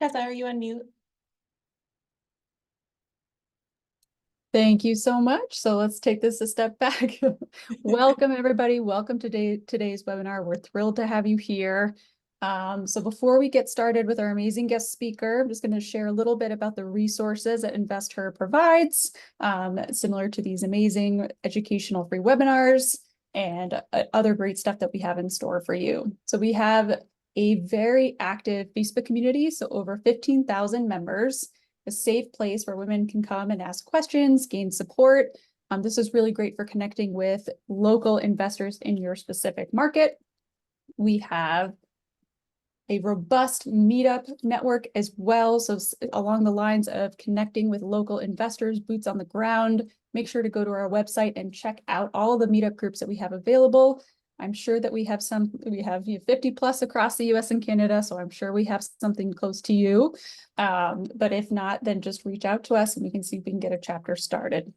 Tessa, are you on mute? Thank you so much. So let's take this a step back. Welcome, everybody. Welcome to today's webinar. We're thrilled to have you here. So before we get started with our amazing guest speaker, I'm just going to share a little bit about the resources that InvestHer provides, similar to these amazing educational free webinars and other great stuff that we have in store for you. So we have a very active Facebook community, so over 15,000 members. A safe place where women can come and ask questions, gain support. This is really great for connecting with local investors in your specific market. We have a robust meetup network as well. So along the lines of connecting with local investors, boots on the ground, make sure to go to our website and check out all of the meetup groups that we have available. I'm sure that we have 50 plus across the US and Canada, so I'm sure we have something close to you. But if not, then just reach out to us and we can see if we can get a chapter started.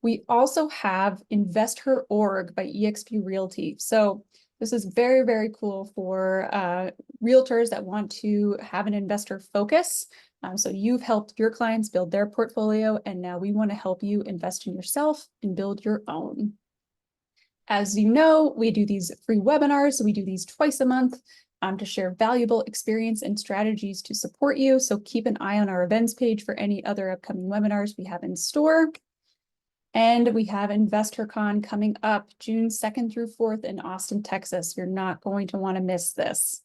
We also have InvestHer.org by eXp Realty. So this is very, very cool for realtors that want to have an investor focus. So you've helped your clients build their portfolio, and now we want to help you invest in yourself and build your own. As you know, we do these free webinars. So we do these twice a month to share valuable experience and strategies to support you. So keep an eye on our events page for any other upcoming webinars we have in store. And we have InvestHerCon coming up June 2nd through 4th in Austin, Texas. You're not going to want to miss this.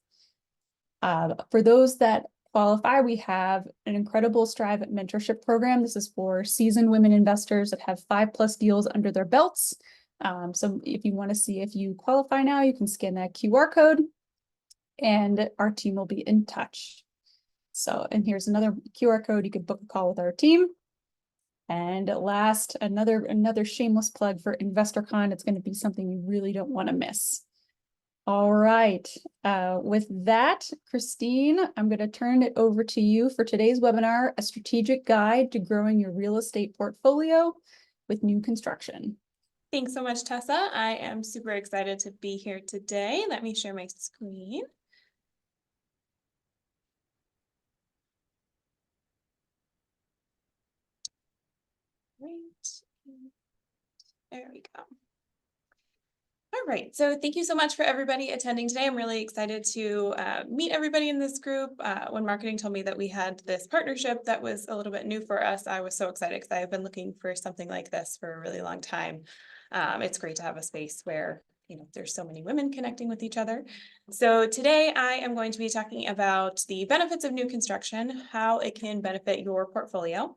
For those that qualify, we have an incredible Strive mentorship program. This is for seasoned women investors that have 5+ deals under their belts. So if you want to see if you qualify now, you can scan that QR code and our team will be in touch. So, and here's another QR code. You could book a call with our team. And last, another shameless plug for InvestorCon. It's going to be something you really don't want to miss. All right. With that, Christine, I'm going to turn it over to you for today's webinar, A Strategic Guide to Growing Your Real Estate Portfolio with New Construction. Thanks so much, Tessa. I am super excited to be here today. Let me share my screen. Right. There we go. All right, so thank you so much for everybody attending today. I'm really excited to meet everybody in this group. When marketing told me that we had this partnership that was a little bit new for us, I was so excited because I have been looking for something like this for a really long time. It's great to have a space where there's so many women connecting with each other. So today I am going to be talking about the benefits of new construction, how it can benefit your portfolio,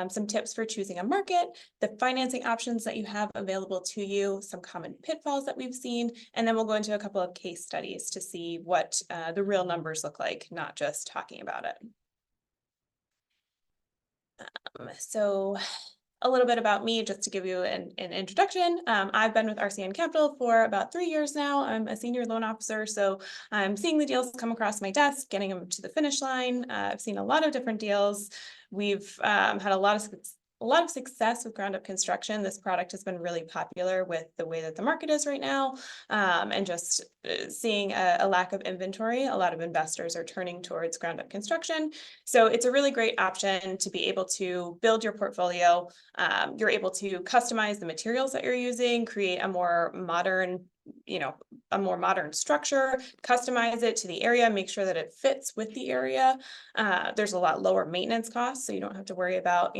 some tips for choosing a market, the financing options that you have available to you, some common pitfalls that we've seen, and then we'll go into a couple of case studies to see what the real numbers look like, not just talking about it. So a little bit about me, just to give you an introduction. I've been with RCN Capital for about 3 years now. I'm a senior loan officer, so I'm seeing the deals come across my desk, getting them to the finish line. I've seen a lot of different deals. We've had a lot of success with ground up construction. This product has been really popular with the way that the market is right now, and just seeing a lack of inventory. A lot of investors are turning towards ground up construction. So it's a really great option to be able to build your portfolio. You're able to customize the materials that you're using, create a more modern structure, customize it to the area, make sure that it fits with the area. There's a lot lower maintenance costs, so you don't have to worry about,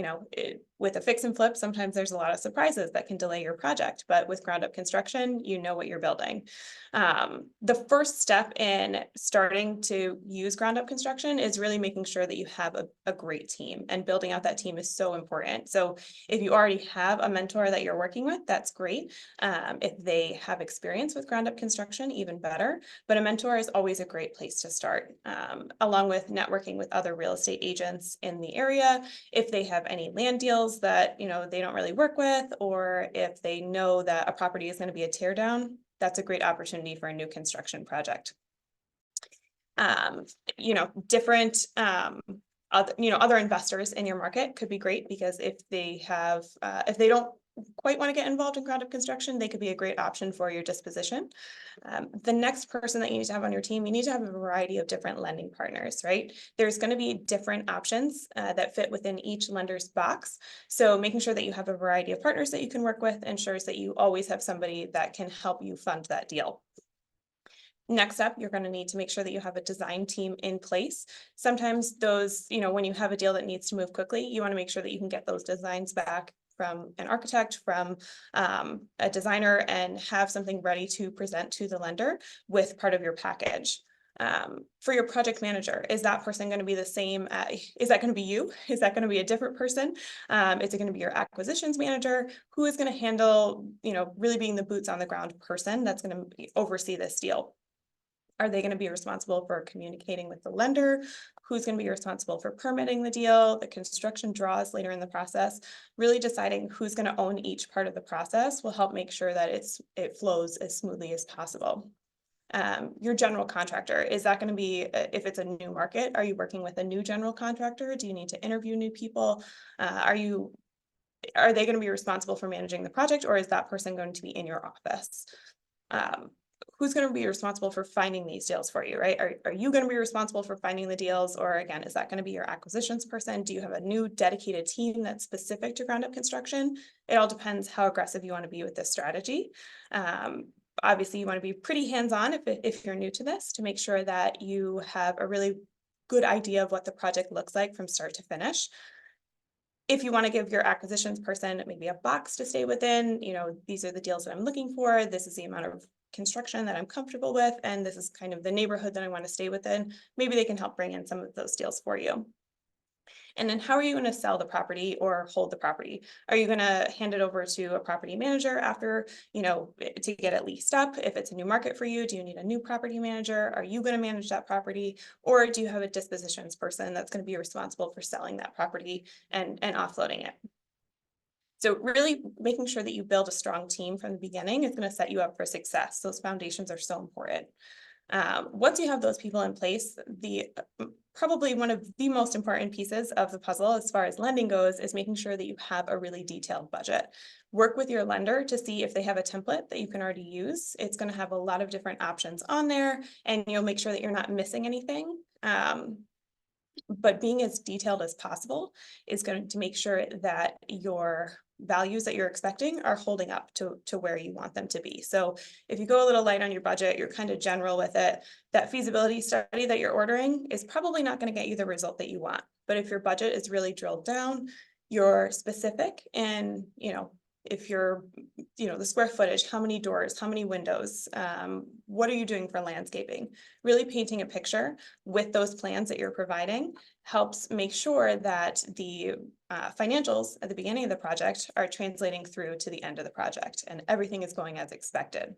with a fix and flip, sometimes there's a lot of surprises that can delay your project, but with ground up construction, you know what you're building. The first step in starting to use ground up construction is really making sure that you have a great team, and building out that team is so important. So if you already have a mentor that you're working with, that's great. If they have experience with ground up construction, even better, but a mentor is always a great place to start, along with networking with other real estate agents in the area. If they have any land deals that they don't really work with, or if they know that a property is going to be a tear down, that's a great opportunity for a new construction project. Different other investors in your market could be great, because if they quite want to get involved in ground up construction, they could be a great option for your disposition. The next person that you need to have on your team, you need to have a variety of different lending partners, right? There's going to be different options that fit within each lender's box. So making sure that you have a variety of partners that you can work with ensures that you always have somebody that can help you fund that deal. Next up, you're going to need to make sure that you have a design team in place. Sometimes those, when you have a deal that needs to move quickly, you want to make sure that you can get those designs back from an architect, from a designer, and have something ready to present to the lender with part of your package. For your project manager, is that person going to be the same? Is that going to be you? Is that going to be a different person? Is it going to be your acquisitions manager? Who is going to handle, really being the boots on the ground person that's going to oversee this deal? Are they going to be responsible for communicating with the lender? Who's going to be responsible for permitting the deal, the construction draws later in the process? Really deciding who's going to own each part of the process will help make sure that it flows as smoothly as possible. Your general contractor, is that going to be, if it's a new market, are you working with a new general contractor? Do you need to interview new people? Are they going to be responsible for managing the project, or is that person going to be in your office? Who's going to be responsible for finding these deals for you, right? Are you going to be responsible for finding the deals? Or again, is that going to be your acquisitions person? Do you have a new dedicated team that's specific to ground up construction? It all depends how aggressive you want to be with this strategy. Obviously, you want to be pretty hands-on if you're new to this, to make sure that you have a really good idea of what the project looks like from start to finish. If you want to give your acquisitions person maybe a box to stay within, these are the deals that I'm looking for. This is the amount of construction that I'm comfortable with, and this is kind of the neighborhood that I want to stay within. Maybe they can help bring in some of those deals for you. And then how are you going to sell the property or hold the property? Are you going to hand it over to a property manager after, to get it leased up? If it's a new market for you, do you need a new property manager? Are you going to manage that property? Or do you have a dispositions person that's going to be responsible for selling that property and offloading it? So really making sure that you build a strong team from the beginning is going to set you up for success. Those foundations are so important. Once you have those people in place, probably one of the most important pieces of the puzzle as far as lending goes is making sure that you have a really detailed budget. Work with your lender to see if they have a template that you can already use. It's going to have a lot of different options on there, and you'll make sure that you're not missing anything. But being as detailed as possible is going to make sure that your values that you're expecting are holding up to where you want them to be. So if you go a little light on your budget, you're kind of general with it, that feasibility study that you're ordering is probably not going to get you the result that you want. But if your budget is really drilled down, you're specific, and if you're, the square footage, how many doors, how many windows, what are you doing for landscaping? Really painting a picture with those plans that you're providing helps make sure that the financials at the beginning of the project are translating through to the end of the project and everything is going as expected.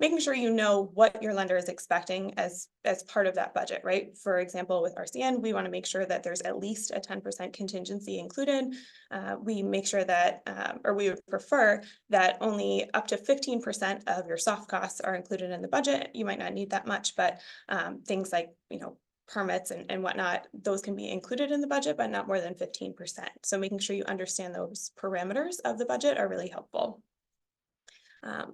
Making sure you know what your lender is expecting as part of that budget, right? For example, with RCN, we want to make sure that there's at least a 10% contingency included. We make sure that, or we would prefer that only up to 15% of your soft costs are included in the budget. You might not need that much, but things like, permits and whatnot, those can be included in the budget, but not more than 15%. So making sure you understand those parameters of the budget are really helpful.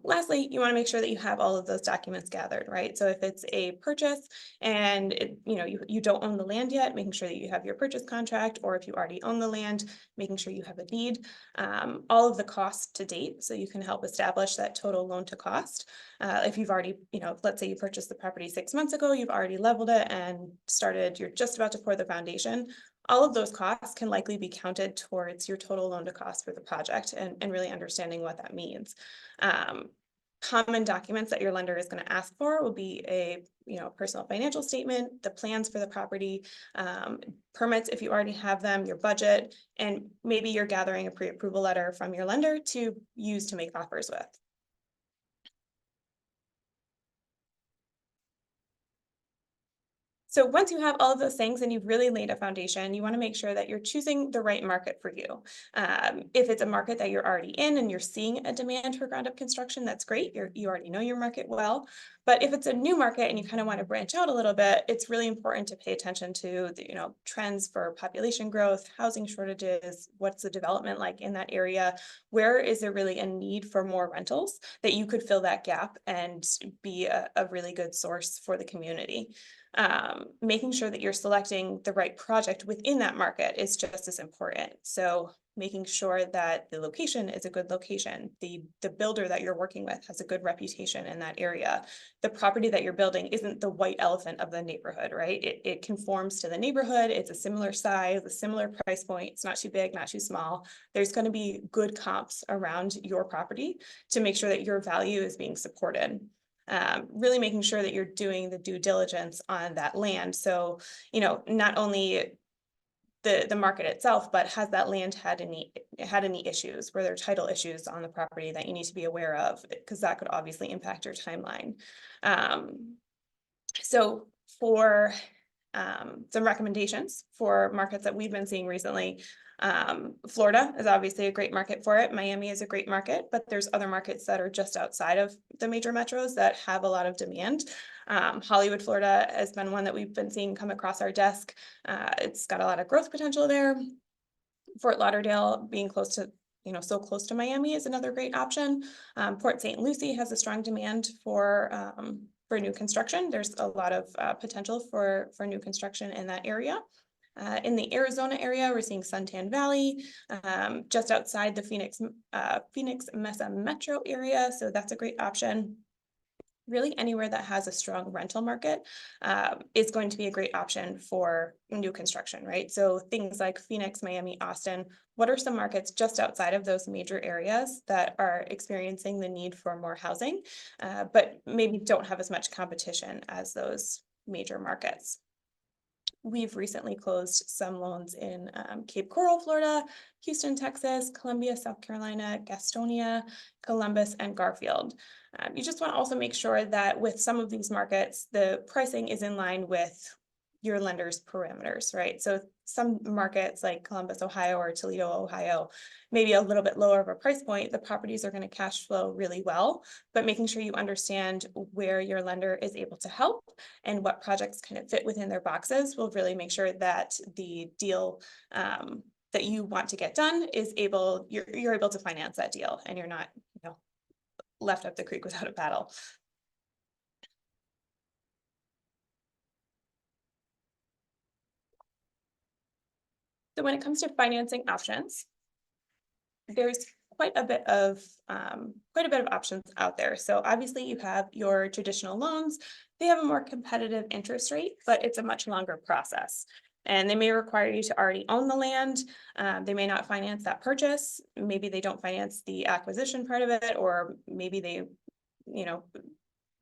Lastly, you want to make sure that you have all of those documents gathered, right? So if it's a purchase and you don't own the land yet, making sure that you have your purchase contract, or if you already own the land, making sure you have a deed, all of the costs to date, so you can help establish that total loan to cost. If you've already, let's say you purchased the property 6 months ago, you've already leveled it and you're just about to pour the foundation. All of those costs can likely be counted towards your total loan to cost for the project, and really understanding what that means. Common documents that your lender is going to ask for will be a personal financial statement, the plans for the property, permits if you already have them, your budget, and maybe you're gathering a pre-approval letter from your lender to use to make offers with. So once you have all of those things and you've really laid a foundation, you want to make sure that you're choosing the right market for you. If it's a market that you're already in and you're seeing a demand for ground up construction, that's great. You already know your market well. But if it's a new market and you kind of want to branch out a little bit, it's really important to pay attention to the, trends for population growth, housing shortages, what's the development like in that area, where is there really a need for more rentals that you could fill that gap and be a really good source for the community. Making sure that you're selecting the right project within that market is just as important. So making sure that the location is a good location, the builder that you're working with has a good reputation in that area. The property that you're building isn't the white elephant of the neighborhood, right? It conforms to the neighborhood. It's a similar size, a similar price point. It's not too big, not too small. There's going to be good comps around your property to make sure that your value is being supported. Really making sure that you're doing the due diligence on that land. So, not only the market itself, but has that land had any issues? Were there title issues on the property that you need to be aware of? Because that could obviously impact your timeline. So for some recommendations for markets that we've been seeing recently. Florida is obviously a great market for it. Miami is a great market, but there's other markets that are just outside of the major metros that have a lot of demand. Hollywood, Florida has been one that we've been seeing come across our desk. It's got a lot of growth potential there. Fort Lauderdale being close to so close to Miami is another great option. Port St. Lucie has a strong demand for new construction. There's a lot of potential for new construction in that area. In the Arizona area, we're seeing Suntan Valley, just outside the Phoenix Mesa metro area. So that's a great option. Really anywhere that has a strong rental market is going to be a great option for new construction, right? So things like Phoenix, Miami, Austin, what are some markets just outside of those major areas that are experiencing the need for more housing, but maybe don't have as much competition as those major markets? We've recently closed some loans in Cape Coral, Florida, Houston, Texas, Columbia, South Carolina, Gastonia, Columbus, and Garfield. You just want to also make sure that with some of these markets, the pricing is in line with your lender's parameters, right? So some markets like Columbus, Ohio, or Toledo, Ohio, maybe a little bit lower of a price point, the properties are going to cash flow really well, but making sure you understand where your lender is able to help and what projects kind of fit within their boxes will really make sure that the deal that you want to get done is you're able to finance that deal and you're not, left up the creek without a paddle. So when it comes to financing options, there's quite a bit of options out there. So obviously you have your traditional loans. They have a more competitive interest rate, but it's a much longer process. And they may require you to already own the land. They may not finance that purchase. Maybe they don't finance the acquisition part of it, or maybe they,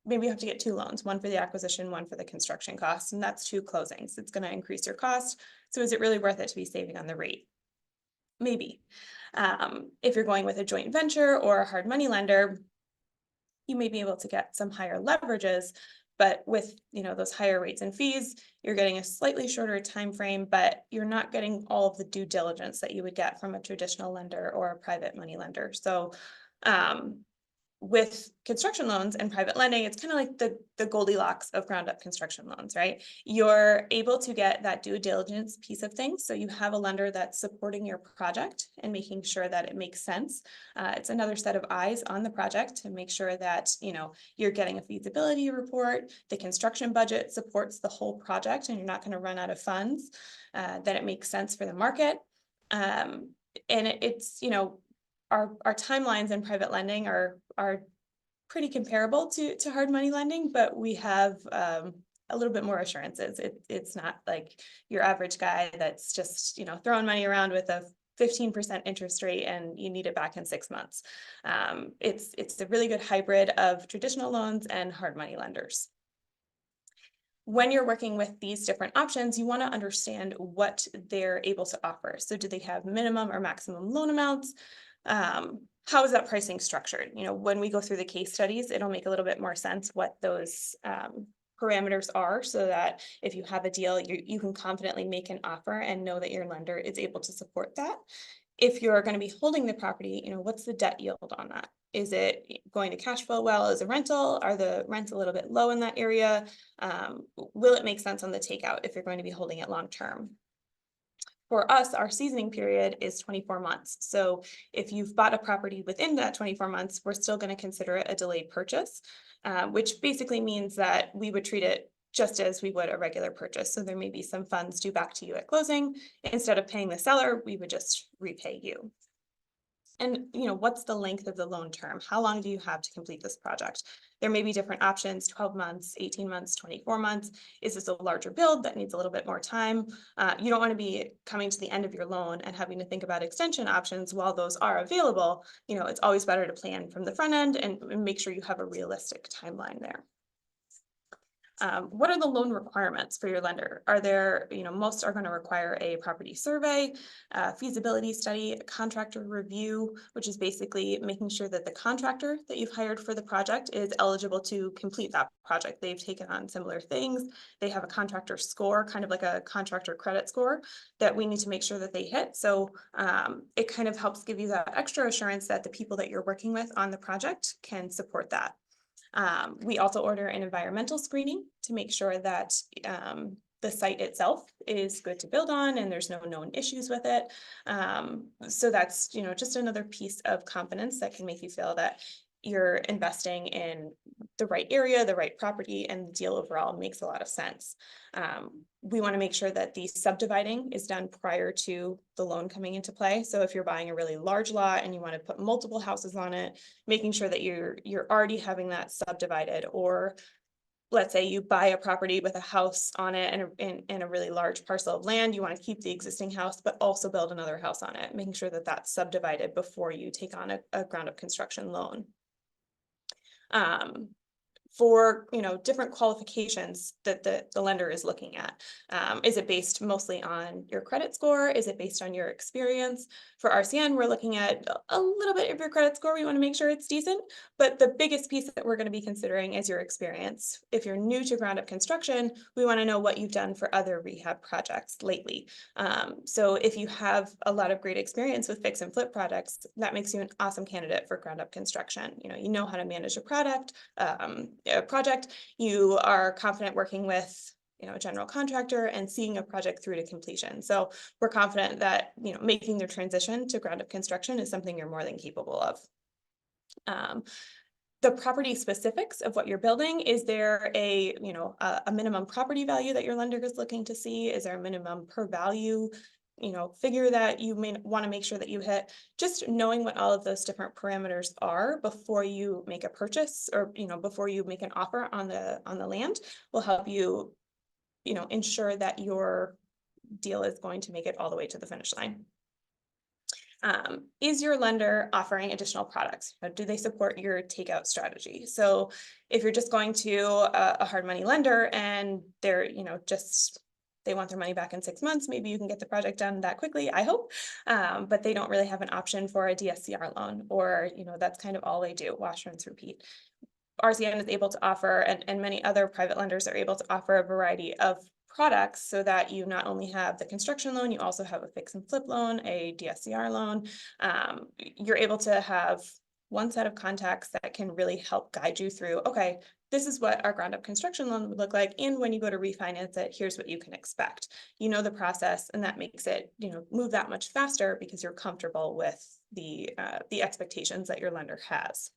maybe you have to get two loans, one for the acquisition, one for the construction costs, and that's two closings. It's going to increase your cost. So is it really worth it to be saving on the rate? Maybe. If you're going with a joint venture or a hard money lender, you may be able to get some higher leverages, but with those higher rates and fees, you're getting a slightly shorter time frame, but you're not getting all of the due diligence that you would get from a traditional lender or a private money lender. So with construction loans and private lending, it's kind of like the Goldilocks of ground up construction loans, right? You're able to get that due diligence piece of things. So you have a lender that's supporting your project and making sure that it makes sense. It's another set of eyes on the project to make sure that, you're getting a feasibility report, the construction budget supports the whole project and you're not going to run out of funds, that it makes sense for the market. And it's, our timelines in private lending are pretty comparable to hard money lending, but we have a little bit more assurances. It's not like your average guy that's just throwing money around with a 15% interest rate and you need it back in 6 months. It's a really good hybrid of traditional loans and hard money lenders. When you're working with these different options, you want to understand what they're able to offer. So do they have minimum or maximum loan amounts? How is that pricing structured? When we go through the case studies, it'll make a little bit more sense what those parameters are, so that if you have a deal, you can confidently make an offer and know that your lender is able to support that. If you're going to be holding the property, what's the debt yield on that? Is it going to cash flow well as a rental? Are the rents a little bit low in that area? Will it make sense on the takeout if you're going to be holding it long term? For us, our seasoning period is 24 months. So if you've bought a property within that 24 months, we're still going to consider it a delayed purchase, which basically means that we would treat it just as we would a regular purchase. So there may be some funds due back to you at closing. Instead of paying the seller, we would just repay you. And what's the length of the loan term? How long do you have to complete this project? There may be different options: 12 months, 18 months, 24 months. Is this a larger build that needs a little bit more time? You don't want to be coming to the end of your loan and having to think about extension options. While those are available, it's always better to plan from the front end and make sure you have a realistic timeline there. What are the loan requirements for your lender? Are there, most are going to require a property survey, feasibility study, a contractor review, which is basically making sure that the contractor that you've hired for the project is eligible to complete that project. They've taken on similar things. They have a contractor score, kind of like a contractor credit score, that we need to make sure that they hit. So it kind of helps give you that extra assurance that the people that you're working with on the project can support that. We also order an environmental screening to make sure that the site itself is good to build on and there's no known issues with it. So that's, just another piece of confidence that can make you feel that you're investing in the right area, the right property, and the deal overall makes a lot of sense. We want to make sure that the subdividing is done prior to the loan coming into play. So if you're buying a really large lot and you want to put multiple houses on it, making sure that you're already having that subdivided. Or let's say you buy a property with a house on it and a really large parcel of land, you want to keep the existing house, but also build another house on it, making sure that that's subdivided before you take on a ground up construction loan. For different qualifications that the lender is looking at. Is it based mostly on your credit score? Is it based on your experience? For RCN, we're looking at a little bit of your credit score. We want to make sure it's decent, but the biggest piece that we're going to be considering is your experience. If you're new to ground up construction, we want to know what you've done for other rehab projects lately. So if you have a lot of great experience with fix and flip projects, that makes you an awesome candidate for ground up construction. You know how to manage a project, you are confident working with a general contractor and seeing a project through to completion. So we're confident that making the transition to ground up construction is something you're more than capable of. The property specifics of what you're building: is there a minimum property value that your lender is looking to see? Is there a minimum per value figure that you may want to make sure that you hit? Just knowing what all of those different parameters are before you make a purchase, or before you make an offer on the land, will help you ensure that your deal is going to make it all the way to the finish line. Is your lender offering additional products? Do they support your takeout strategy? So if you're just going to a hard money lender and they're they want their money back in 6 months, maybe you can get the project done that quickly, I hope. But they don't really have an option for a DSCR loan, or that's kind of all they do: wash, rinse, repeat. RCN is able to offer, and many other private lenders are able to offer, a variety of products, so that you not only have the construction loan, you also have a fix and flip loan, a DSCR loan. You're able to have one set of contacts that can really help guide you through, okay, this is what our ground up construction loan would look like, and when you go to refinance it, here's what you can expect. The process, and that makes it move that much faster because you're comfortable with the expectations that your lender has.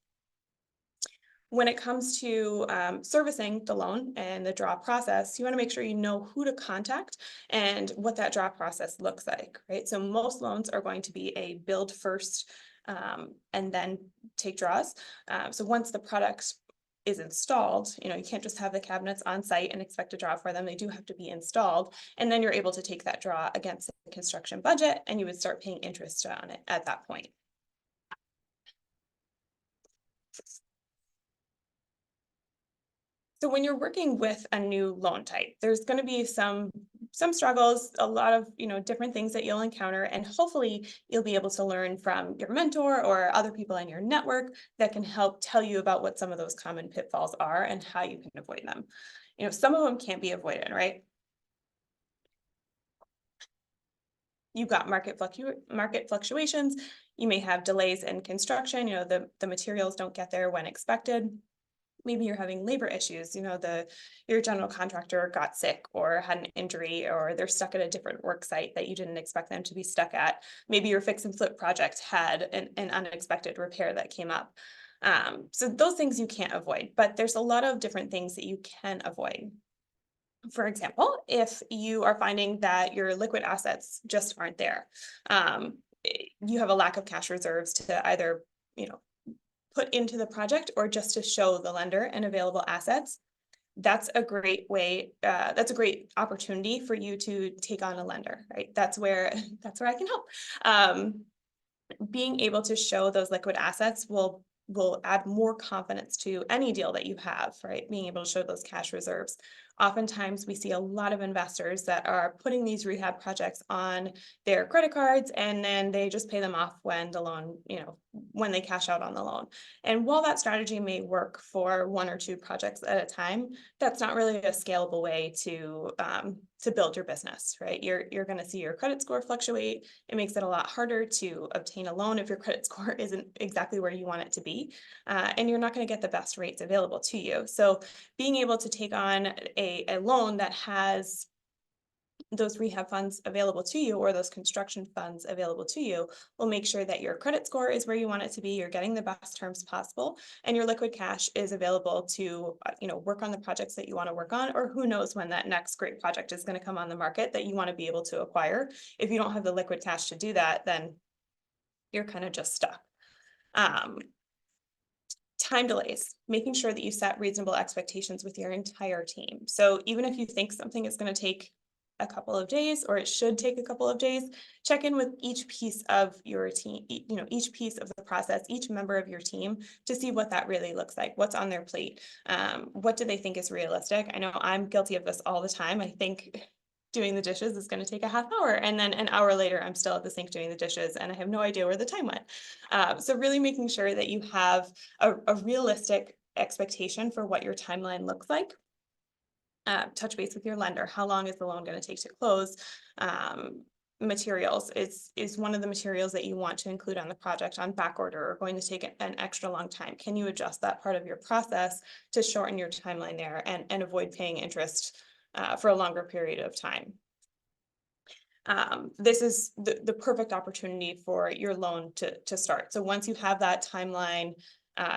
When it comes to servicing the loan and the draw process, you want to make sure you know who to contact and what that draw process looks like, right? So most loans are going to be a build first and then take draws. So once the product is installed, you can't just have the cabinets on site and expect a draw for them. They do have to be installed, and then you're able to take that draw against the construction budget, and you would start paying interest on it at that point. So when you're working with a new loan type, there's going to be some struggles, a lot of different things that you'll encounter, and hopefully you'll be able to learn from your mentor or other people in your network that can help tell you about what some of those common pitfalls are and how you can avoid them. some of them can't be avoided, right? You've got market fluctuations. You may have delays in construction, the materials don't get there when expected. Maybe you're having labor issues, your general contractor got sick or had an injury, or they're stuck at a different work site that you didn't expect them to be stuck at. Maybe your fix and flip project had an unexpected repair that came up. So those things you can't avoid, but there's a lot of different things that you can avoid. For example, if you are finding that your liquid assets just aren't there, you have a lack of cash reserves to either, put into the project or just to show the lender and available assets, that's a great way, that's a great opportunity for you to take on a lender, right? That's where I can help. Being able to show those liquid assets will add more confidence to any deal that you have, right? Being able to show those cash reserves. Oftentimes we see a lot of investors that are putting these rehab projects on their credit cards, and then they just pay them off when the loan, when they cash out on the loan. And while that strategy may work for one or two projects at a time, that's not really a scalable way to build your business, right? You're going to see your credit score fluctuate. It makes it a lot harder to obtain a loan if your credit score isn't exactly where you want it to be, and you're not going to get the best rates available to you. So being able to take on a loan that has those rehab funds available to you, or those construction funds available to you, will make sure that your credit score is where you want it to be, you're getting the best terms possible, and your liquid cash is available to work on the projects that you want to work on, or who knows when that next great project is going to come on the market that you want to be able to acquire. If you don't have the liquid cash to do that, then you're kind of just stuck. Time delays, making sure that you set reasonable expectations with your entire team. So even if you think something is going to take a couple of days, or it should take a couple of days, check in with each piece of your team, each piece of the process, each member of your team, to see what that really looks like, what's on their plate, what do they think is realistic. I know I'm guilty of this all the time. I think doing the dishes is going to take a half hour, and then an hour later I'm still at the sink doing the dishes and I have no idea where the time went. So really making sure that you have a realistic expectation for what your timeline looks like. Touch base with your lender. How long is the loan going to take to close? Materials is one of the materials that you want to include on the project on back order, or going to take an extra long time. Can you adjust that part of your process to shorten your timeline there and avoid paying interest for a longer period of time? This is the perfect opportunity for your loan to start. So once you have that timeline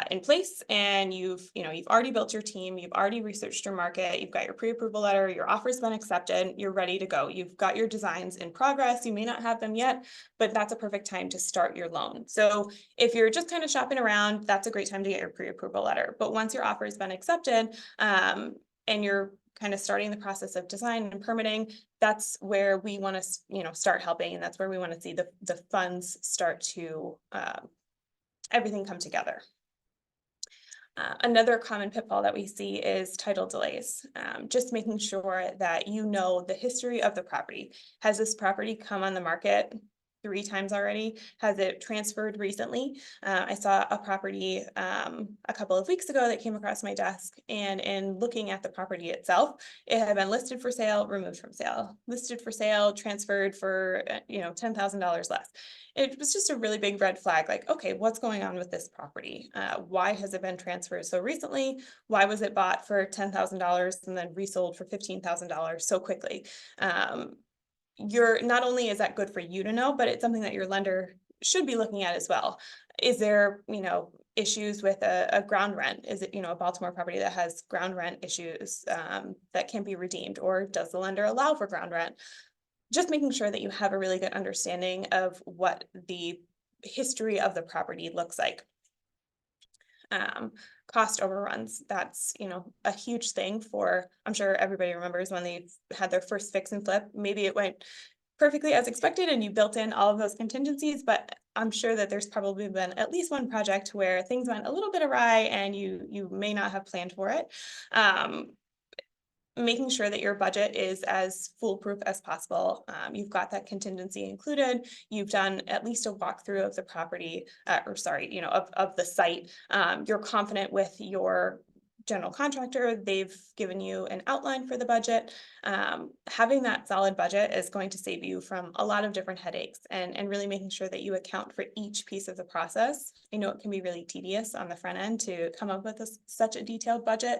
in place, and you've already built your team, you've already researched your market, you've got your pre-approval letter, your offer's been accepted, you're ready to go. You've got your designs in progress. You may not have them yet, but that's a perfect time to start your loan. So if you're just kind of shopping around, that's a great time to get your pre-approval letter. But once your offer has been accepted, and you're kind of starting the process of design and permitting, that's where we want to, start helping, and that's where we want to see the funds start to everything come together. Another common pitfall that we see is title delays. Just making sure that you know the history of the property. Has this property come on the market 3 times already? Has it transferred recently? I saw a property a couple of weeks ago that came across my desk, and in looking at the property itself, it had been listed for sale, removed from sale, listed for sale, transferred for $10,000 less. It was just a really big red flag, like, okay, what's going on with this property? Why has it been transferred so recently? Why was it bought for $10,000 and then resold for $15,000 so quickly? Not only is that good for you to know, but it's something that your lender should be looking at as well. Is there, issues with a ground rent? Is it, a Baltimore property that has ground rent issues that can't be redeemed, or does the lender allow for ground rent? Just making sure that you have a really good understanding of what the history of the property looks like. Cost overruns, that's a huge thing for, I'm sure everybody remembers when they had their first fix and flip. Maybe it went perfectly as expected and you built in all of those contingencies, but I'm sure that there's probably been at least one project where things went a little bit awry and you may not have planned for it. Making sure that your budget is as foolproof as possible. You've got that contingency included. You've done at least a walkthrough of the property, of the site. You're confident with your general contractor, they've given you an outline for the budget. Having that solid budget is going to save you from a lot of different headaches, and really making sure that you account for each piece of the process. I know it can be really tedious on the front end to come up with such a detailed budget.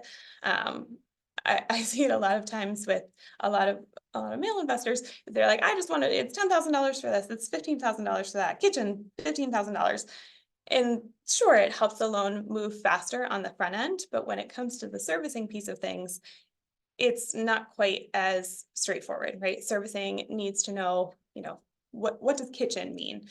I see it a lot of times with a lot of male investors. They're like, I just want it's $10,000 for this, it's $15,000 for that, kitchen, $15,000. And sure, it helps the loan move faster on the front end, but when it comes to the servicing piece of things, it's not quite as straightforward, right? Servicing needs to know, what does kitchen mean?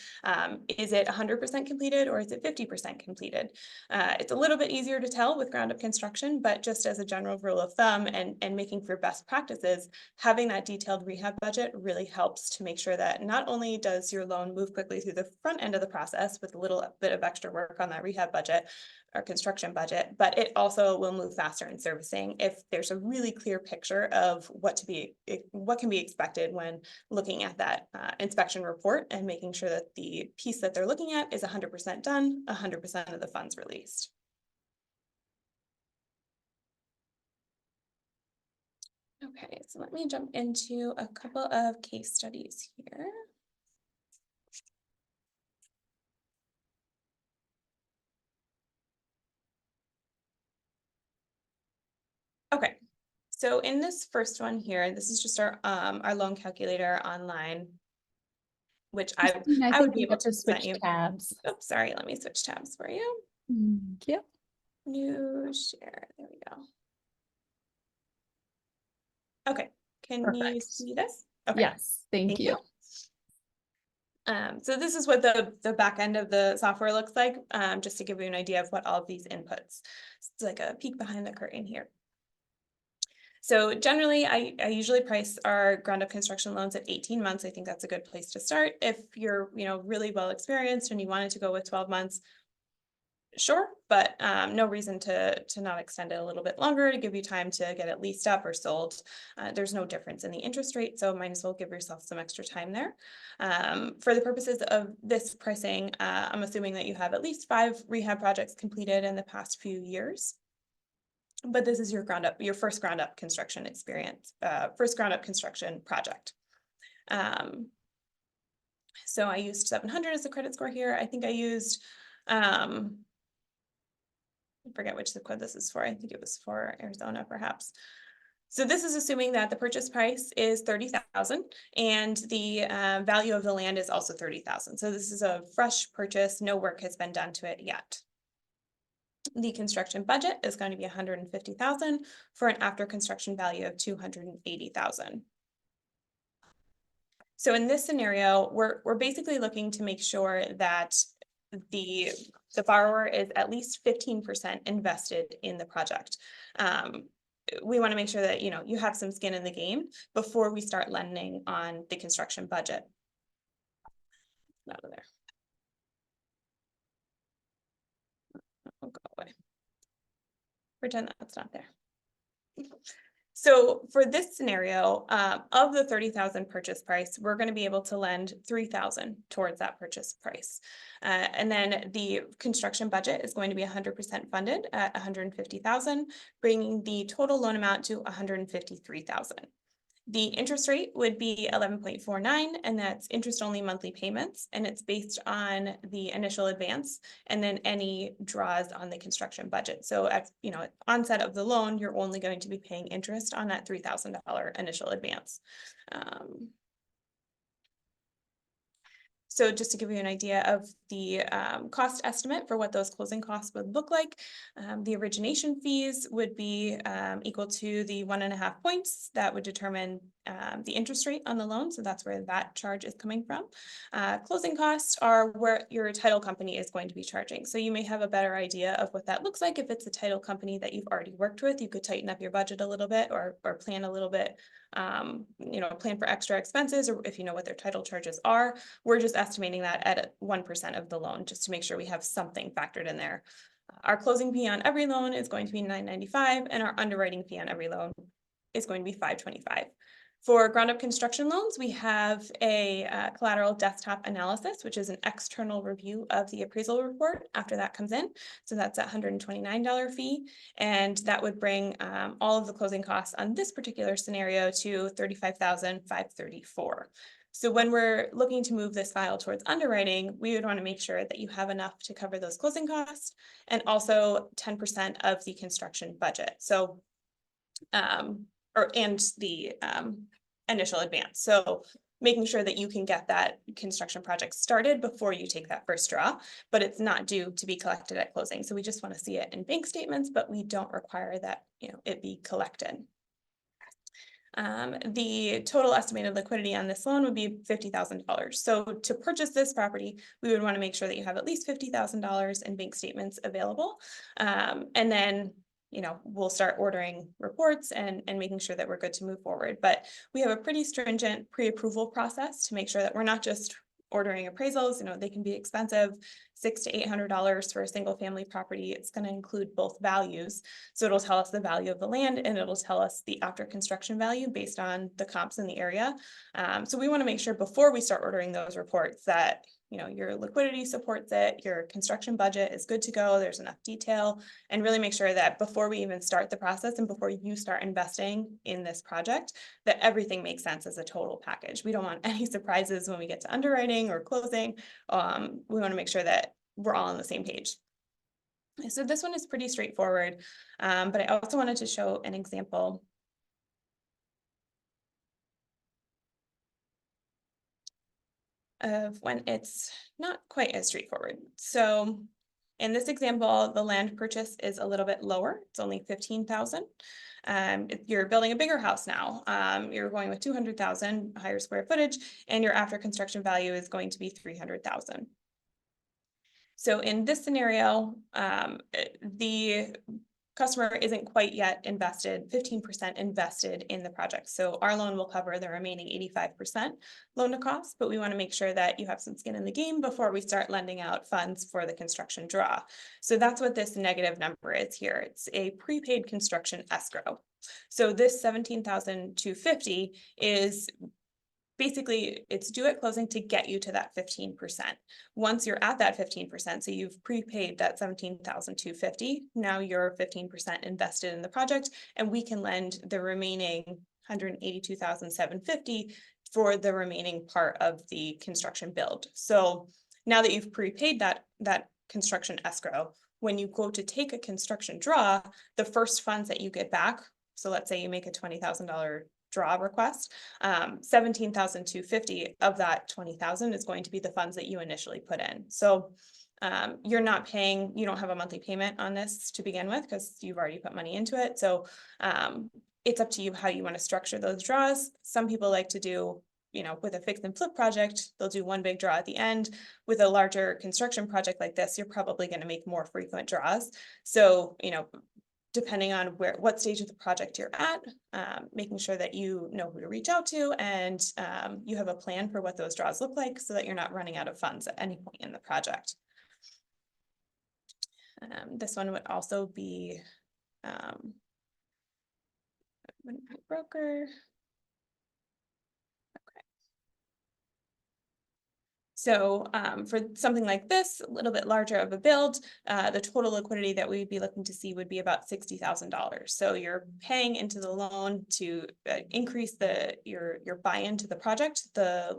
Is it 100% completed, or is it 50% completed? It's a little bit easier to tell with ground up construction, but just as a general rule of thumb, and making for best practices, having that detailed rehab budget really helps to make sure that not only does your loan move quickly through the front end of the process with a little bit of extra work on that rehab budget or construction budget, but it also will move faster in servicing if there's a really clear picture of what can be expected when looking at that inspection report, and making sure that the piece that they're looking at is 100% done, 100% of the funds released. Okay, so let me jump into a couple of case studies here. Okay, so in this first one here, this is just our loan calculator online, which I I would think be we able have to to switch present you. tabs. Oops, sorry, let me switch tabs for you. Yep. New share, there we go. Okay, can you Perfect. see this? Okay, Yes, thank you. So this is what the back end of the software looks like, just to give you an idea of what all of these inputs. It's like a peek behind the curtain here. So generally, I usually price our ground up construction loans at 18 months. I think that's a good place to start. If you're, really well experienced and you wanted to go with 12 months, sure, but no reason to not extend it a little bit longer to give you time to get it leased up or sold. There's no difference in the interest rate, so might as well give yourself some extra time there. For the purposes of this pricing, I'm assuming that you have at least 5 rehab projects completed in the past few years. But this is your first ground up construction experience, first ground up construction project. So I used 700 as the credit score here. I think I used, I forget which zip code this is for. I think it was for Arizona, perhaps. So this is assuming that the purchase price is $30,000 and the value of the land is also $30,000. So this is a fresh purchase. No work has been done to it yet. The construction budget is going to be $150,000 for an after construction value of $280,000. So in this scenario, we're basically looking to make sure that the borrower is at least 15% invested in the project. We want to make sure that you have some skin in the game before we start lending on the construction budget. Out of there. I'll go away. Pretend that's not there. So for this scenario, of the $30,000 purchase price, we're going to be able to lend $3,000 towards that purchase price. And then the construction budget is going to be 100% funded at $150,000, bringing the total loan amount to $153,000. The interest rate would be 11.49, and that's interest only monthly payments, and it's based on the initial advance and then any draws on the construction budget. So at onset of the loan, you're only going to be paying interest on that $3,000 initial advance. So just to give you an idea of the cost estimate for what those closing costs would look like, the origination fees would be equal to the 1.5 points that would determine the interest rate on the loan. So that's where that charge is coming from. Closing costs are where your title company is going to be charging. So you may have a better idea of what that looks like. If it's a title company that you've already worked with, you could tighten up your budget a little bit or plan a little bit, plan for extra expenses, or if you know what their title charges are. We're just estimating that at 1% of the loan, just to make sure we have something factored in there. Our closing fee on every loan is going to be $995, and our underwriting fee on every loan is going to be $525. For ground up construction loans, we have a collateral desktop analysis, which is an external review of the appraisal report after that comes in. So that's a $129 fee. And that would bring all of the closing costs on this particular scenario to $35,534. So when we're looking to move this file towards underwriting, we would want to make sure that you have enough to cover those closing costs and also 10% of the construction budget. So and the initial advance. So making sure that you can get that construction project started before you take that first draw, but it's not due to be collected at closing. So we just want to see it in bank statements, but we don't require that, it be collected. The total estimated liquidity on this loan would be $50,000. So to purchase this property, we would want to make sure that you have at least $50,000 in bank statements available. And then we'll start ordering reports and making sure that we're good to move forward. But we have a pretty stringent pre-approval process to make sure that we're not just ordering appraisals. They can be expensive, $600 to $800 for a single family property. It's going to include both values. So it'll tell us the value of the land and it'll tell us the after construction value based on the comps in the area. So we want to make sure before we start ordering those reports that your liquidity supports it, your construction budget is good to go, there's enough detail, and really make sure that before we even start the process and before you start investing in this project, that everything makes sense as a total package. We don't want any surprises when we get to underwriting or closing. We want to make sure that we're all on the same page. So this one is pretty straightforward, but I also wanted to show an example of when it's not quite as straightforward. So in this example, the land purchase is a little bit lower. It's only $15,000. You're building a bigger house now. You're going with 200,000 higher square footage, and your after construction value is going to be 300,000. So in this scenario, the customer isn't quite yet invested, 15% invested in the project. So our loan will cover the remaining 85% loan to cost, but we want to make sure that you have some skin in the game before we start lending out funds for the construction draw. So that's what this negative number is here. It's a prepaid construction escrow. So this $17,250 is basically, it's due at closing to get you to that 15%. Once you're at that 15%, so you've prepaid that $17,250, now you're 15% invested in the project, and we can lend the remaining $182,750 for the remaining part of the construction build. So now that you've prepaid that construction escrow, when you go to take a construction draw, the first funds that you get back, so let's say you make a $20,000 draw request, $17,250 of that $20,000 is going to be the funds that you initially put in. So you're not paying, you don't have a monthly payment on this to begin with because you've already put money into it. So it's up to you how you want to structure those draws. Some people like to do, with a fix and flip project, they'll do one big draw at the end. With a larger construction project like this, you're probably going to make more frequent draws. So, depending on what stage of the project you're at, making sure that you know who to reach out to and you have a plan for what those draws look like so that you're not running out of funds at any point in the project. This one would also be broker. So for something like this, a little bit larger of a build, the total liquidity that we'd be looking to see would be about $60,000. So you're paying into the loan to increase your buy-in to the project. The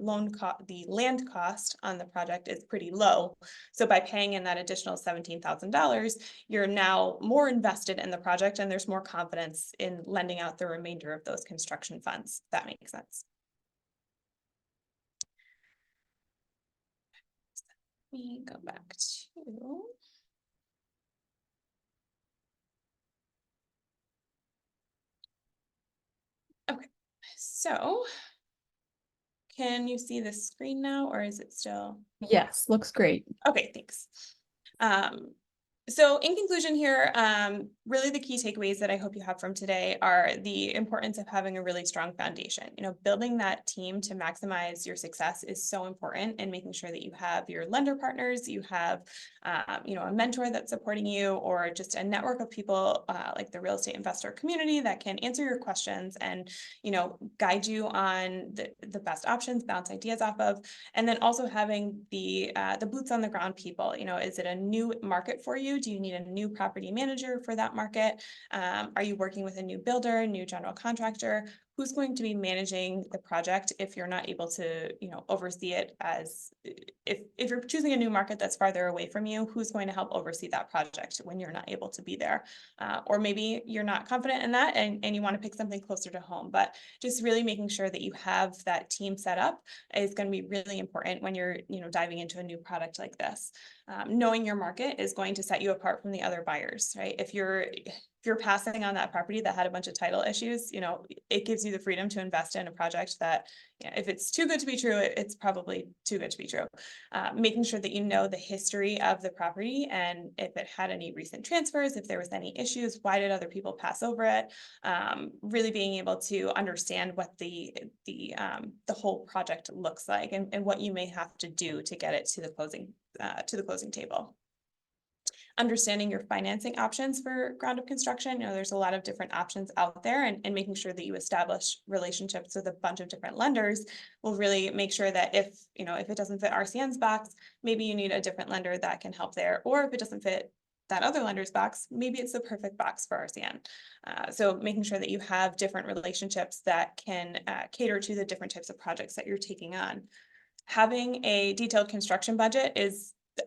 land cost on the project is pretty low. So by paying in that additional $17,000, you're now more invested in the project and there's more confidence in lending out the remainder of those construction funds, if that makes sense. Me go back to okay, so can you see the screen now or is it still? Yes, looks great. Okay, thanks. So in conclusion here, really the key takeaways that I hope you have from today are the importance of having a really strong foundation. Building that team to maximize your success is so important, and making sure that you have your lender partners, you have, a mentor that's supporting you, or just a network of people like the real estate investor community that can answer your questions and, guide you on the best options, bounce ideas off of. And then also having the boots on the ground people. Is it a new market for you? Do you need a new property manager for that market? Are you working with a new builder, new general contractor? Who's going to be managing the project if you're not able to, oversee it as if you're choosing a new market that's farther away from you, who's going to help oversee that project when you're not able to be there? Or maybe you're not confident in that and you want to pick something closer to home, but just really making sure that you have that team set up is going to be really important when you're, diving into a new product like this. Knowing your market is going to set you apart from the other buyers, right? If you're passing on that property that had a bunch of title issues, it gives you the freedom to invest in a project that, if it's too good to be true, it's probably too good to be true. Making sure that you know the history of the property, and if it had any recent transfers, if there was any issues, why did other people pass over it? Really being able to understand what the whole project looks like, and what you may have to do to get it to the closing table. Understanding your financing options for ground up construction. There's a lot of different options out there, and making sure that you establish relationships with a bunch of different lenders will really make sure that if it doesn't fit RCN's box, maybe you need a different lender that can help there. Or if it doesn't fit that other lender's box, maybe it's the perfect box for RCN. So making sure that you have different relationships that can cater to the different types of projects that you're taking on. Having a detailed construction budget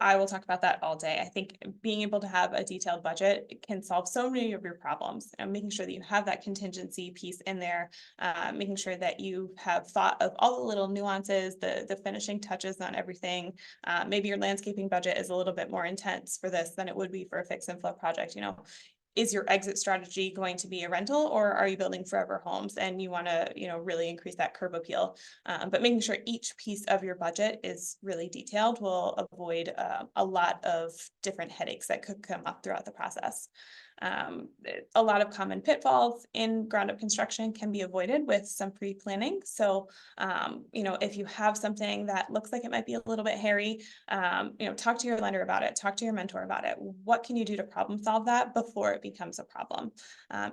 I will talk about that all day. I think being able to have a detailed budget can solve so many of your problems, and making sure that you have that contingency piece in there, making sure that you have thought of all the little nuances, the finishing touches on everything. Maybe your landscaping budget is a little bit more intense for this than it would be for a fix and flip project. Is your exit strategy going to be a rental, or are you building forever homes and you want to, really increase that curb appeal? But making sure each piece of your budget is really detailed will avoid a lot of different headaches that could come up throughout the process. A lot of common pitfalls in ground up construction can be avoided with some pre-planning. So, if you have something that looks like it might be a little bit hairy, talk to your lender about it, talk to your mentor about it. What can you do to problem solve that before it becomes a problem?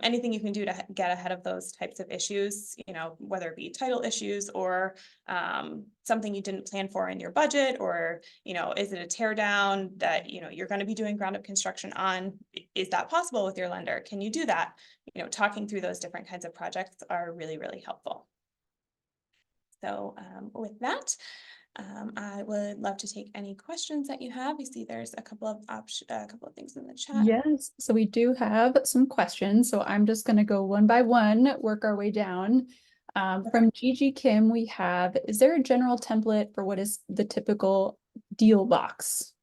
Anything you can do to get ahead of those types of issues, whether it be title issues or something you didn't plan for in your budget, or, is it a tear down that, you're going to be doing ground up construction on? Is that possible with your lender? Can you do that? Talking through those different kinds of projects are really, really helpful. So with that, I would love to take any questions that you have. You see there's a couple of things in the chat. Yes, so we do have some questions. So I'm just going to go one by one, work our way down. From Gigi Kim, we have, is there a general template for what is the typical deal box?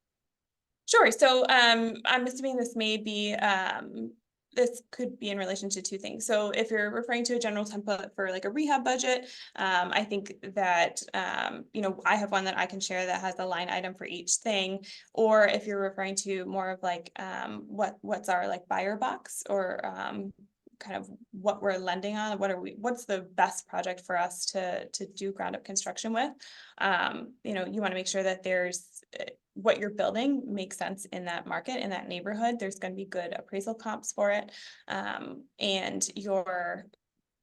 Sure. So I'm assuming this could be in relation to two things. So if you're referring to a general template for like a rehab budget, I think that, I have one that I can share that has a line item for each thing. Or if you're referring to more of like what's our like buyer box, or kind of what we're lending on, what's the best project for us to do ground up construction with. You want to make sure that what you're building makes sense in that market, in that neighborhood. There's going to be good appraisal comps for it. And you're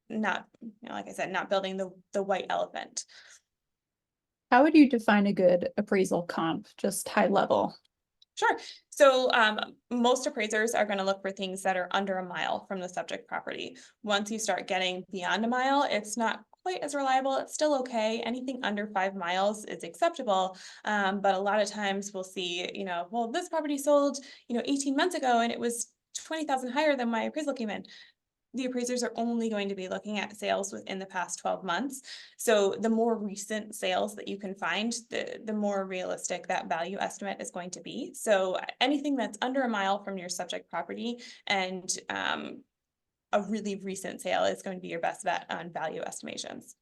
not, like I said, not building the white elephant. How would you define a good appraisal comp, just high level? Sure. So most appraisers are going to look for things that are under a mile from the subject property. Once you start getting beyond a mile, it's not quite as reliable. It's still okay. Anything under 5 miles is acceptable. But a lot of times we'll see, well, this property sold, 18 months ago and it was 20,000 higher than my appraisal came in. The appraisers are only going to be looking at sales within the past 12 months. So the more recent sales that you can find, the more realistic that value estimate is going to be. So anything that's under a mile from your subject property and a really recent sale is going to be your best bet on value estimations.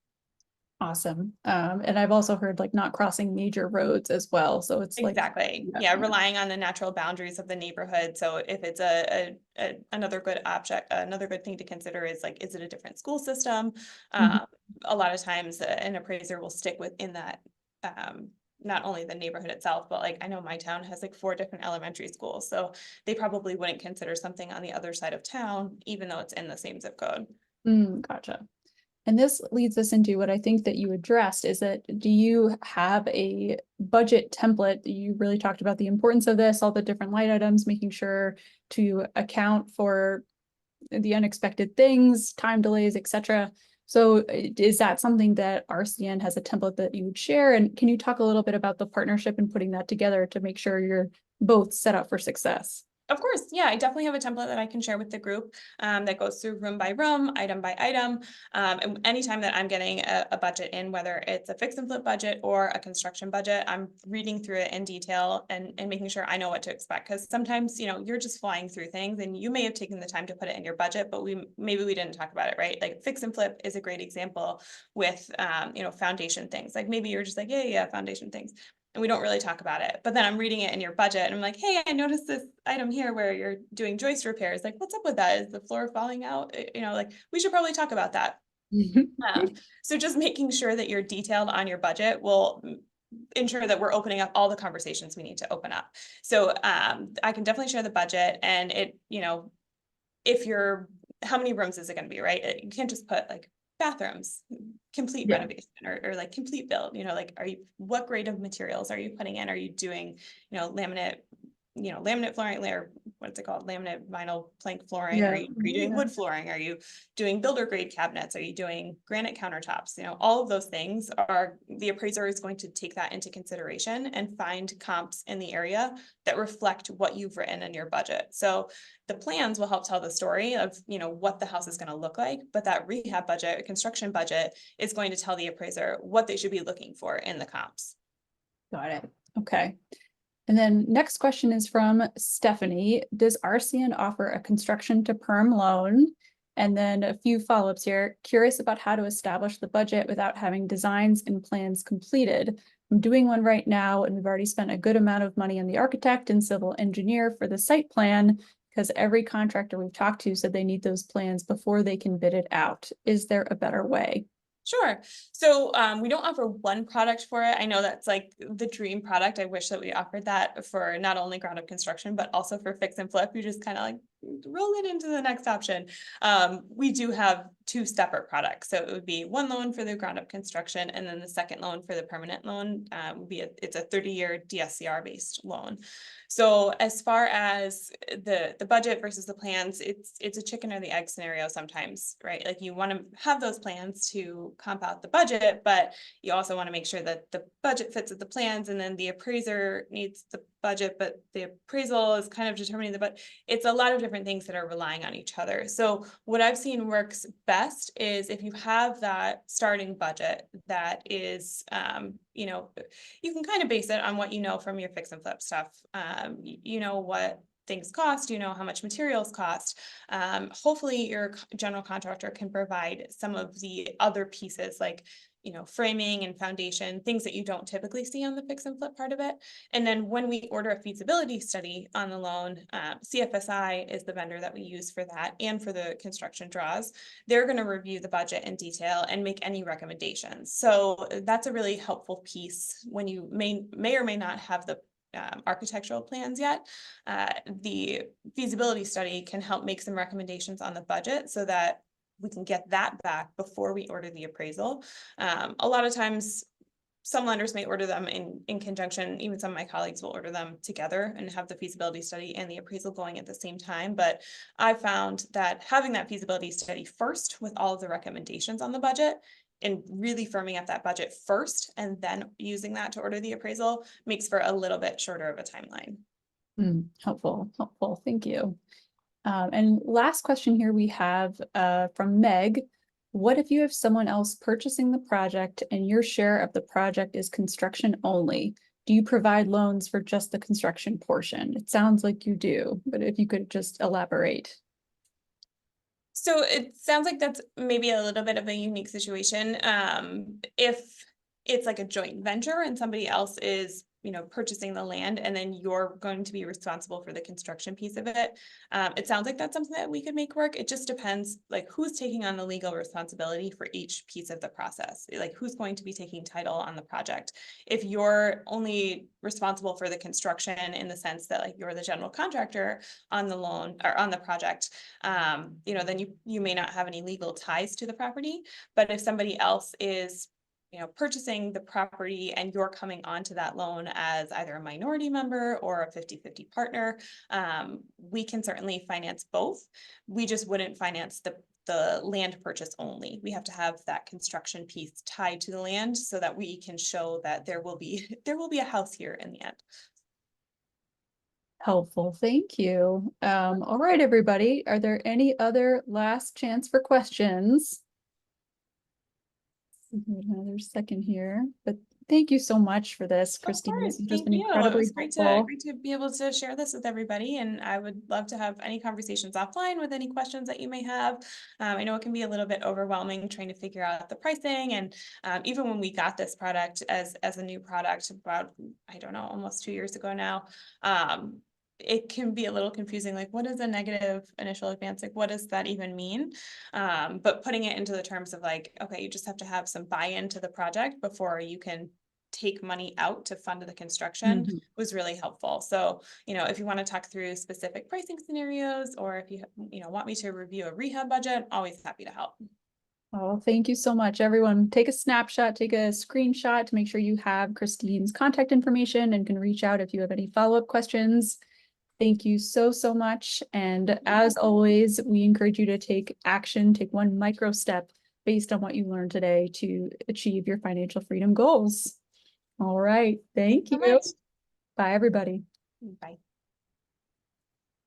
Awesome. And I've also heard like not crossing major roads as well. So it's like, Exactly. Yeah, relying on the natural boundaries of the neighborhood. So if it's another good object, another good thing to consider is like, is it a different school system? Mhm. A lot of times an appraiser will stick within that, not only the neighborhood itself, but like I know my town has like 4 different elementary schools. So they probably wouldn't consider something on the other side of town, even though it's in the same zip code. Gotcha. And this leads us into what I think that you addressed is that do you have a budget template? You really talked about the importance of this, all the different line items, making sure to account for the unexpected things, time delays, etc. So is that something that RCN has a template that you would share? And can you talk a little bit about the partnership and putting that together to make sure you're both set up for success? Of course, yeah, I definitely have a template that I can share with the group that goes through room by room, item by item. And anytime that I'm getting a budget in, whether it's a fix and flip budget or a construction budget, I'm reading through it in detail and making sure I know what to expect. Because sometimes, you're just flying through things and you may have taken the time to put it in your budget, but maybe we didn't talk about it, right? Like fix and flip is a great example with, foundation things. Like maybe you're just like, yeah, foundation things and we don't really talk about it. But then I'm reading it in your budget and I'm like, hey, I noticed this item here where you're doing joist repairs. Like, what's up with that? Is the floor falling out? Like we should probably talk about that. So just making sure that you're detailed on your budget will ensure that we're opening up all the conversations we need to open up. So I can definitely share the budget and if you're, how many rooms is it going to be, right? You can't just put like bathrooms, complete Yeah. renovation or like complete build, like, what grade of materials are you putting in? Are you doing, laminate flooring or what's it called? Laminate vinyl plank flooring? Yeah. Are you doing wood flooring? Are you doing builder grade cabinets? Are you doing granite countertops? All of those things are, the appraiser is going to take that into consideration and find comps in the area that reflect what you've written in your budget. So the plans will help tell the story of, what the house is going to look like, but that rehab budget, construction budget is going to tell the appraiser what they should be looking for in the comps. Got it. Okay. And then next question is from Stephanie. Does RCN offer a construction to perm loan? And then a few follow-ups here. Curious about how to establish the budget without having designs and plans completed. I'm doing one right now, and we've already spent a good amount of money on the architect and civil engineer for the site plan because every contractor we've talked to said they need those plans before they can bid it out. Is there a better way? Sure. So we don't offer one product for it. I know that's like the dream product. I wish that we offered that for not only ground up construction, but also for fix and flip. You just kind of like roll it into the next option. We do have 2 separate products. So it would be one loan for the ground up construction and then the second loan for the permanent loan would be it's a 30-year DSCR based loan. So as far as the budget versus the plans, it's a chicken or the egg scenario sometimes, right? Like you want to have those plans to comp out the budget, but you also want to make sure that the budget fits with the plans and then the appraiser needs the budget, but the appraisal is kind of determining the budget. It's a lot of different things that are relying on each other. So what I've seen works best is if you have that starting budget that is, you can kind of base it on what you know from your fix and flip stuff. You know what things cost, how much materials cost. Hopefully your general contractor can provide some of the other pieces like framing and foundation, things that you don't typically see on the fix and flip part of it. And then when we order a feasibility study on the loan, CFSI is the vendor that we use for that and for the construction draws. They're going to review the budget in detail and make any recommendations. So that's a really helpful piece when you may or may not have the architectural plans yet. The feasibility study can help make some recommendations on the budget so that we can get that back before we order the appraisal. A lot of times, some lenders may order them in conjunction. Even some of my colleagues will order them together and have the feasibility study and the appraisal going at the same time. But I found that having that feasibility study first with all of the recommendations on the budget and really firming up that budget first and then using that to order the appraisal makes for a little bit shorter of a timeline. Helpful. Thank you. And last question here we have from Meg. What if you have someone else purchasing the project and your share of the project is construction only? Do you provide loans for just the construction portion? It sounds like you do, but if you could just elaborate. So it sounds like that's maybe a little bit of a unique situation. If it's like a joint venture and somebody else is, purchasing the land and then you're going to be responsible for the construction piece of it. It sounds like that's something that we could make work. It just depends like who's taking on the legal responsibility for each piece of the process, like who's going to be taking title on the project. If you're only responsible for the construction in the sense that like you're the general contractor on the loan or on the project, then you may not have any legal ties to the property. But if somebody else is, purchasing the property and you're coming onto that loan as either a minority member or a 50-50 partner, we can certainly finance both. We just wouldn't finance the land purchase only. We have to have that construction piece tied to the land so that we can show that there will be a house here in the end. Helpful, thank you. All right, everybody, are there any other last chance for questions? Another second here, but thank you so much for this, Christine. This has just been incredibly It was helpful. great to be able to share this with everybody, and I would love to have any conversations offline with any questions that you may have. I know it can be a little bit overwhelming trying to figure out the pricing, and even when we got this product as a new product about, I don't know, almost 2 years ago now, it can be a little confusing, like what is a negative initial advance? Like what does that even mean? But putting it into the terms of like, okay, you just have to have some buy-in to the project before you can take money out to fund the construction was really helpful. So, if you want to talk through specific pricing scenarios, or if you, want me to review a rehab budget, always happy to help. Oh, thank you so much, everyone. Take a snapshot, take a screenshot to make sure you have Christine's contact information and can reach out if you have any follow-up questions. Thank you so, so much. And as always, we encourage you to take action, take one micro step based on what you learned today to achieve your financial freedom goals. All right. Thank you. Bye, everybody. Bye.